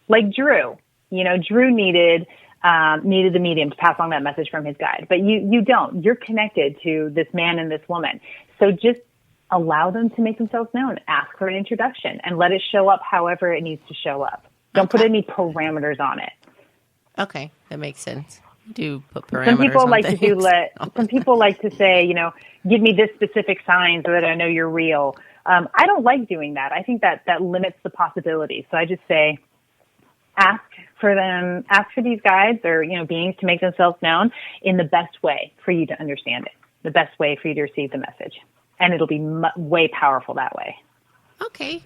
Like Drew, Drew needed the medium to pass along that message from his guide, but you don't. You're connected to this man and this woman. So just allow them to make themselves known. Ask for an introduction and let it show up however it needs to show up. Don't put any parameters on it. Okay, that makes sense. Do put parameters some people on like things. to do some people like to say, give me this specific sign so that I know you're real. I don't like doing that. I think that limits the possibilities. So I just say, ask for these guides or beings to make themselves known in the best way for you to understand it, the best way for you to receive the message, and it'll be way powerful that way. Okay.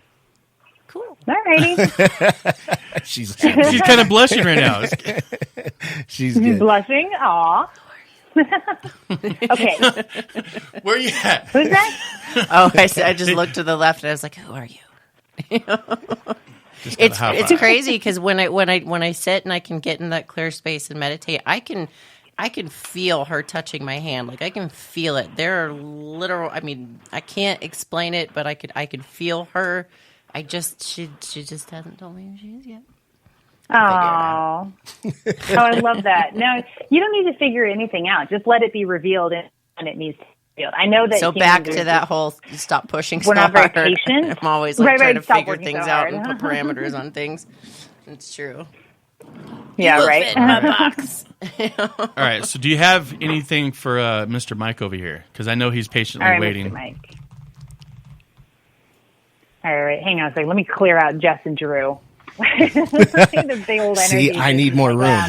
Cool. Alrighty. She's kind of blushing right now. She's good. Blushing. Aw. Okay. Where are you at? Who's that? Oh, I just looked to the left and I was like, "Who are you?" It's crazy because when I sit and I can get in that clear space and meditate, I can feel her touching my hand. Like I can feel it. There are literal. I mean, I can't explain it, but I could feel her. She just hasn't told me who she is yet. Oh, I love that. No, you don't need to figure anything out. Just let it be revealed when it needs to be revealed. I know that. So back to that whole stop pushing. We're not very hard. patient. I'm always trying to figure working things so out hard. and put parameters on things. It's true. Yeah, You right. fit in my box. All right. So do you have anything for Mr. Mike over here? Because I know he's patiently All right, waiting. Mr. Mike. All right, hang on a second. Let me clear out Jess and Drew. The big old See, energy. I need more room.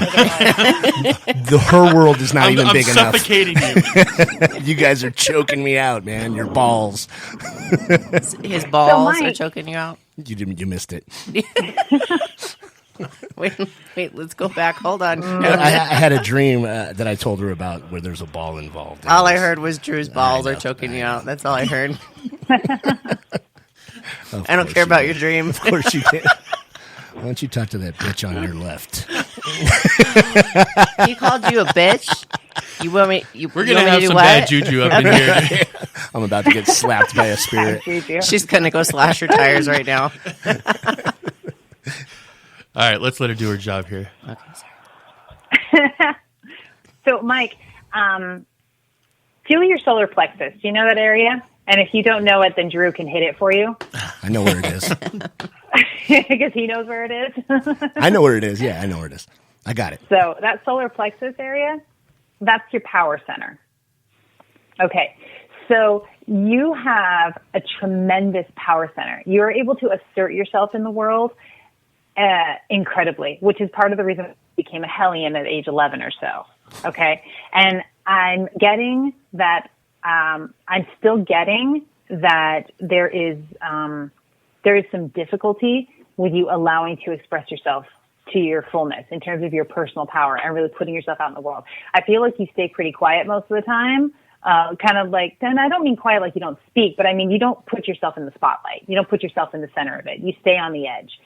Her world is not even big enough. I'm suffocating you. You guys are choking me out, man. Your balls. His balls Mike, are choking you out. You missed it. Wait, let's go back. Hold on. I had a dream that I told her about where there's a ball involved. All I heard was Drew's balls are choking you out. That's all I heard. I don't care about your dream. Of course you can. Why don't you talk to that bitch on your left? He called you a bitch? You want me? We're going to have some bad juju up in here. I'm about to get slapped by a spirit. She's going to go slash her tires right now. All right, let's let her do her job here. Okay, sorry. So, Mike, feel your solar plexus. Do you know that area? And if you don't know it, then Drew can hit it for you. I know where it is. Because he knows where it is. I know where it is. Yeah, I know where it is. I got it. So that solar plexus area, that's your power center. Okay. So you have a tremendous power center. You're able to assert yourself in the world incredibly, which is part of the reason I became a Hellion at age 11 or so. Okay. And I'm getting that, I'm still getting that there is some difficulty with you allowing to express yourself to your fullness in terms of your personal power and really putting yourself out in the world. I feel like you stay pretty quiet most of the time. Kind of like, and I don't mean quiet like you don't speak, but I mean you don't put yourself in the spotlight. You don't put yourself in the center of it. You stay on the edge.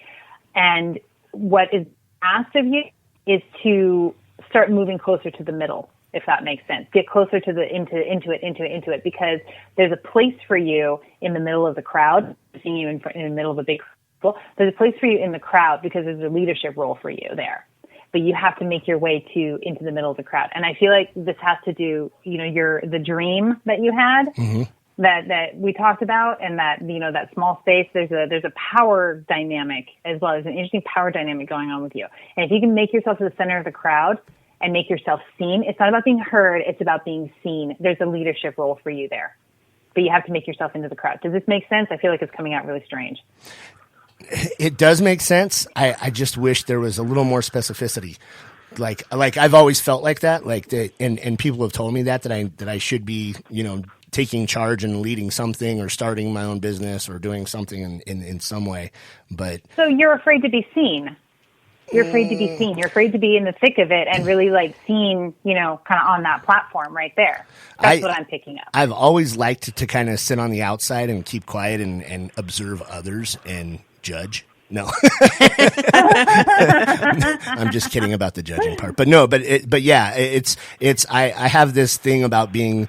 And what is asked of you is to start moving closer to the middle, if that makes sense. Get closer to into it, because there's a place for you in the middle of the crowd. Seeing you in the middle of a big school, there's a place for you in the crowd because there's a leadership role for you there. But you have to make your way into the middle of the crowd. And I feel like this has to do, the dream that you had, mm-hmm. that we talked about, and that, that small space, there's a power dynamic as well. There's an interesting power dynamic going on with you. And if you can make yourself to the center of the crowd and make yourself seen, it's not about being heard, it's about being seen. There's a leadership role for you there. But you have to make yourself into the crowd. Does this make sense? I feel like it's coming out really strange. It does make sense. I just wish there was a little more specificity. Like I've always felt like that. And people have told me that I should be, taking charge and leading something or starting my own business or doing something in some way. But so you're afraid to be seen. You're afraid to be seen. You're afraid to be in the thick of it and really seen, kind of on that platform right there. That's what I'm picking up. I've always liked to kind of sit on the outside and keep quiet and observe others and judge. No, I'm just kidding about the judging part. But no, but yeah, I have this thing about being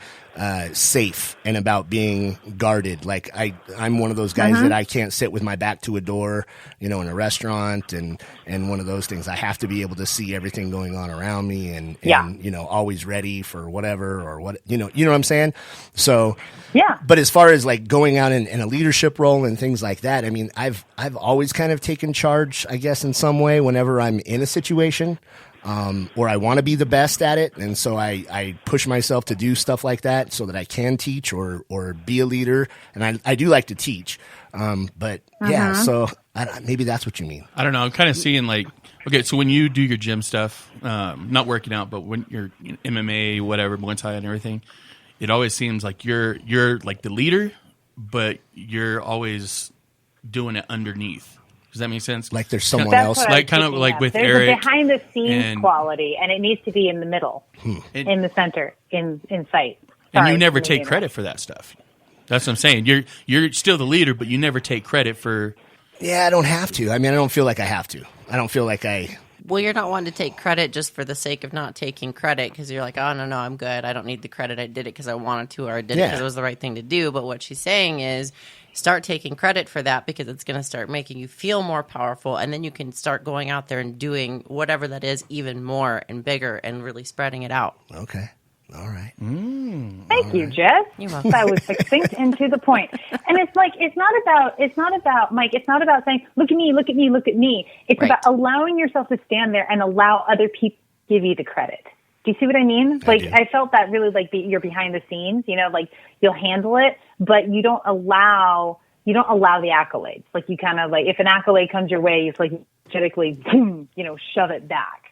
safe and about being guarded. Like I'm one of those guys that I can't sit with my back to a door, in a restaurant and one of those things. I have to be able to see everything going on around me and always ready for whatever or what, you know what I'm saying? So, yeah. But as far as like going out in a leadership role and things like that, I mean, I've always kind of taken charge, I guess, in some way whenever I'm in a situation. Or I want to be the best at it, and so I push myself to do stuff like that so that I can teach or be a leader, and I do like to teach, but yeah, so maybe that's what you mean. I don't know. I'm kind of seeing like, okay, so when you do your gym stuff, not working out, but when you're MMA, whatever, Muay Thai and everything, it always seems like you're like the leader, but you're always doing it underneath. Does that make sense? Like there's someone else, like kind of like with there's Eric, a behind the scenes quality, and it needs to be in the middle, in the center, in sight. And you never take credit for that stuff. That's what I'm saying. You're still the leader, but you never take credit for. Yeah, I don't have to. I mean, I don't feel like I have to. I don't feel like I. Well, you're not wanting to take credit just for the sake of not taking credit because you're like, oh, no, I'm good. I don't need the credit. I did it because I wanted to, or I did it because it was the right thing to do. But what she's saying is start taking credit for that because it's going to start making you feel more powerful. And then you can start going out there and doing whatever that is even more and bigger and really spreading it out. Okay. All right. Thank you, Jess. That was succinct and to the point. And it's like, it's not about, Mike, it's not about saying, look at me, look at me, look at me. It's about allowing yourself to stand there and allow other people to give you the credit. Do you see what I mean? I felt that really like you're behind the scenes, like you'll handle it, but you don't allow the accolades. Like you kind of like, if an accolade comes your way, it's like energetically, shove it back.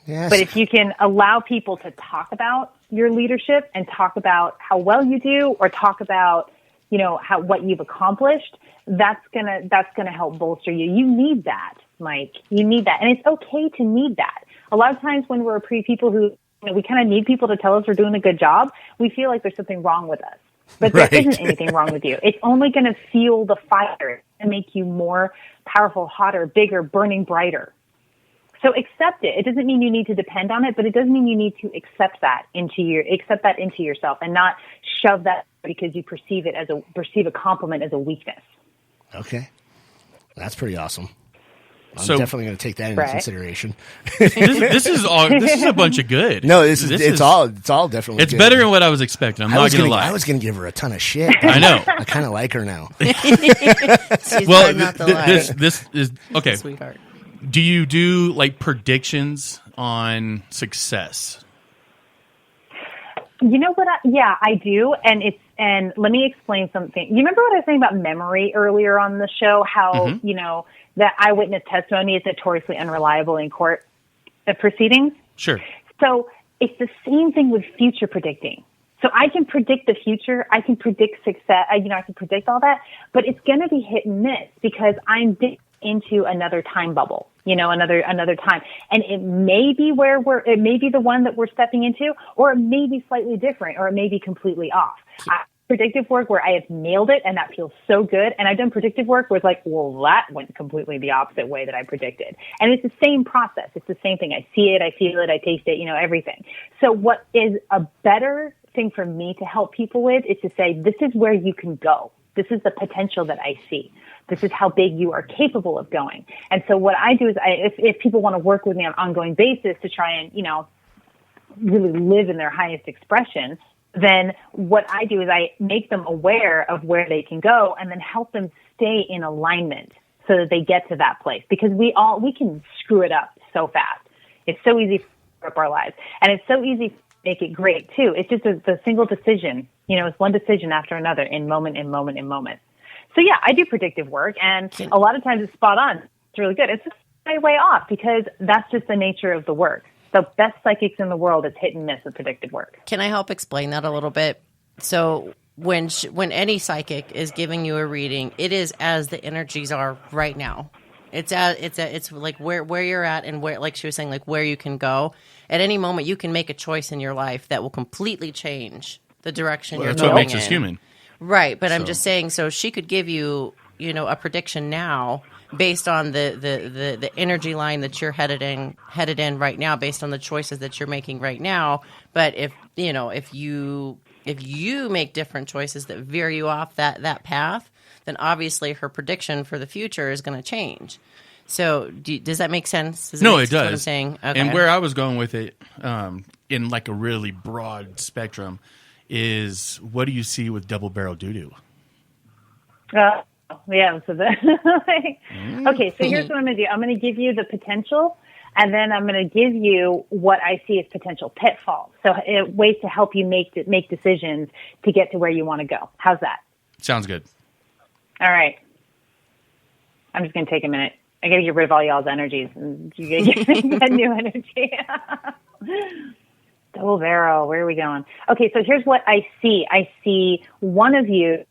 Yes. But if you can allow people to talk about your leadership and talk about how well you do, or talk about, what you've accomplished, that's gonna help bolster you. You need that, Mike. You need that, and it's okay to need that. A lot of times when we're people who we kind of need people to tell us we're doing a good job, we feel like there's something wrong with us. But there isn't anything wrong with you. It's only going to fuel the fire and make you more powerful, hotter, bigger, burning brighter. So accept it. It doesn't mean you need to depend on it, but it does mean you need to accept that into yourself and not shove that because you perceive a compliment as a weakness. Okay. That's pretty awesome. I'm So, definitely going to take that into consideration. This is a bunch of good. No, it's all definitely. It's good. better than what I was expecting. I'm not going to lie. I was going to give her a ton of shit. I know. I kind of like her now. She's not the lie. This is okay. Sweetheart. Do you do like predictions on success? You know what? I do. And let me explain something. You remember what I was saying about memory earlier on the show? How, that eyewitness testimony is notoriously unreliable in court proceedings? Sure. So it's the same thing with future predicting. So I can predict the future. I can predict success. I can predict all that, but it's going to be hit and miss because I'm into another time bubble, another time. And it may be it may be the one that we're stepping into, or it may be slightly different, or it may be completely off. Predictive work where I have nailed it and that feels so good. And I've done predictive work where it's like, well, that went completely the opposite way that I predicted. And it's the same process. It's the same thing. I see it, I feel it, I taste it, everything. So what is a better thing for me to help people with is to say, this is where you can go. This is the potential that I see. This is how big you are capable of going. And so what I do is if people want to work with me on an ongoing basis to try and, really live in their highest expression, then what I do is I make them aware of where they can go and then help them stay in alignment so that they get to that place. Because we can screw it up so fast. It's so easy to screw up our lives. And it's so easy to make it great too. It's just a single decision. It's one decision after another in moment. So yeah, I do predictive work, and a lot of times it's spot on. It's really good. It's just way off because that's just the nature of the work. The best psychics in the world, it's hit and miss with predictive work. Can I help explain that a little bit? So when any psychic is giving you a reading, it is as the energies are right now. It's like where you're at and where, like she was saying, like where you can go. At any moment, you can make a choice in your life that will completely change the direction you're going in. That's what makes us human. Right, but I'm just saying, so she could give you, a prediction now, based on the energy line that you're headed in right now, based on the choices that you're making right now. But if you make different choices that veer you off that path, then obviously her prediction for the future is going to change. So does that make sense? No, it does. What I'm saying? Okay. And where I was going with it, in like a really broad spectrum, is what do you see with Double Barrel Doo Doo? Yeah. So okay. So here's what I'm going to do. I'm going to give you the potential, and then I'm going to give you what I see as potential pitfalls. So ways to help you make decisions to get to where you want to go. How's that? Sounds good. All right. I'm just going to take a minute. I got to get rid of all y'all's energies and you get new energy. Double barrel. Where are we going? Okay. So here's what I see. I see one of you,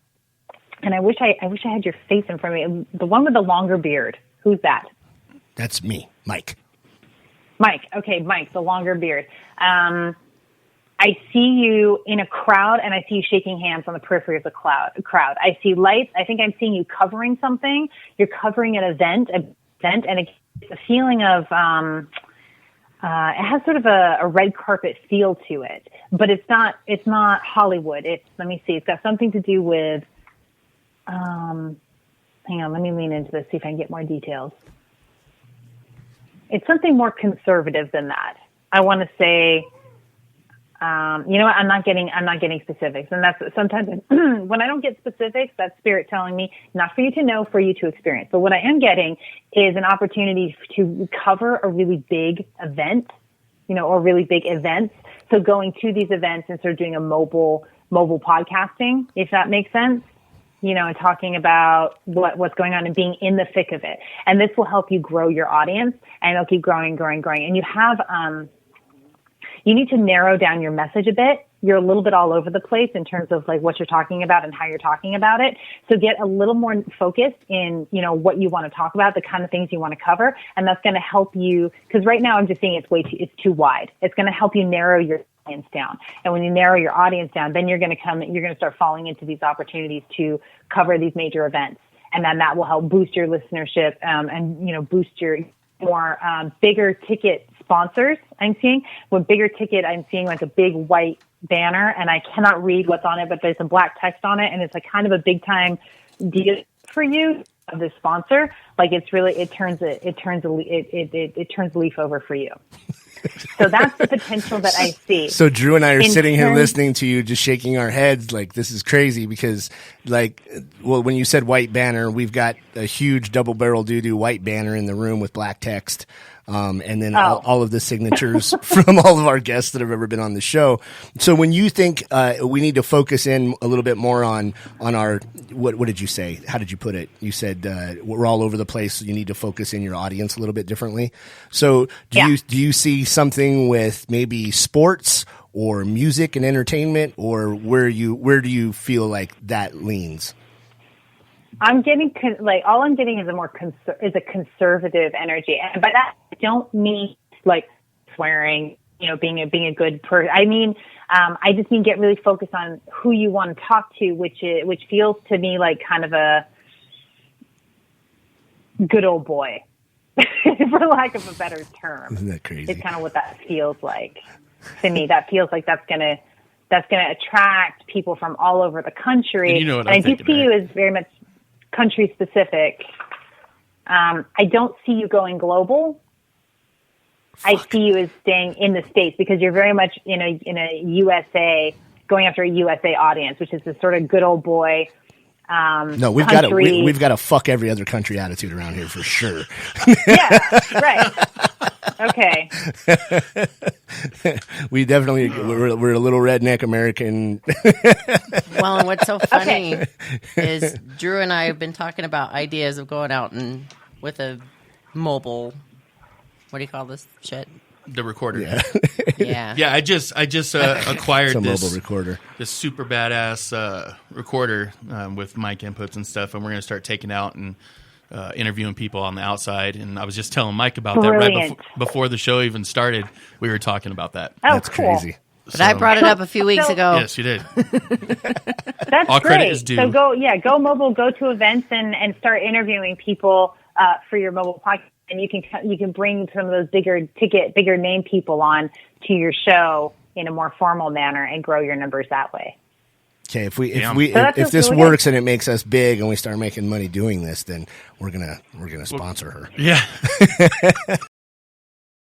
and I wish I had your face in front of me. The one with the longer beard. Who's that? That's me, Mike. Mike. Okay. Mike, the longer beard. I see you in a crowd, and I see you shaking hands on the periphery of the crowd. I see lights. I think I'm seeing you covering something. You're covering an event, and it's a feeling of it has sort of a red carpet feel to it, but it's not Hollywood. Let me see. It's got something to do with. Hang on. Let me lean into this. See if I can get more details. It's something more conservative than that. I want to say. You know what? I'm not getting specifics. And that's sometimes when I don't get specifics, that's spirit telling me not for you to know, for you to experience. But what I am getting is an opportunity to cover a really big event, or really big events. So going to these events and sort of doing a mobile podcasting, if that makes sense, and talking about what's going on and being in the thick of it. And this will help you grow your audience, and it'll keep growing. And you have, you need to narrow down your message a bit. You're a little bit all over the place in terms of like what you're talking about and how you're talking about it. So get a little more focused in, what you want to talk about, the kind of things you want to cover. And that's going to help you, because right now I'm just saying it's too wide. It's going to help you narrow your audience down. And when you narrow your audience down, then you're going to start falling into these opportunities to cover these major events. And then that will help boost your listenership, and, boost your more, bigger ticket sponsors I'm seeing. With bigger ticket, I'm seeing like a big white banner, and I cannot read what's on it, but there's some black text on it, and it's like kind of a big time deal for you of the sponsor. Like it's really, it turns a leaf over for you. So that's the potential that I see. So Drew and I are sitting here listening to you, just shaking our heads like this is crazy because when you said white banner, we've got a huge Double Barrel Doo Doo white banner in the room with black text. And then all of the signatures from all of our guests that have ever been on the show. So when you think we need to focus in a little bit more on our what did you say? How did you put it? You said we're all over the place. So you need to focus in your audience a little bit differently. So do you see something with maybe sports or music and entertainment, or where do you feel like that leans? I'm getting all I'm getting is a conservative energy, and by that I don't mean like swearing, being a good person. I mean, I just mean get really focused on who you want to talk to, which feels to me like kind of a good old boy, for lack of a better term. Isn't that crazy? It's kind of what that feels like to me. That feels like that's gonna attract people from all over the country. And I do see you as very much country specific. I don't see you going global. I see you as staying in the States because you're very much in a USA, going after a USA audience, which is this sort of good old boy. No, we've got to fuck every other country attitude around here for sure. Yeah, right. Okay. We're a little redneck American. Well, and what's so funny is Drew and I have been talking about ideas of going out and with a mobile. What do you call this shit? The recorder. Yeah. Yeah. I just acquired this mobile recorder. This super badass recorder with mic inputs and stuff, and we're going to start taking out and interviewing people on the outside. And I was just telling Mike about that right before the show even started. We were talking about that. Oh, that's cool. Crazy. But I brought it up a few weeks ago. Yes, you did. That's All great. credit is due. So go mobile, go to events and start interviewing people for your mobile podcast, and you can bring some of those bigger name people on to your show in a more formal manner and grow your numbers that way. Okay, if this works and it makes us big and we start making money doing this, then we're gonna sponsor her. Yeah.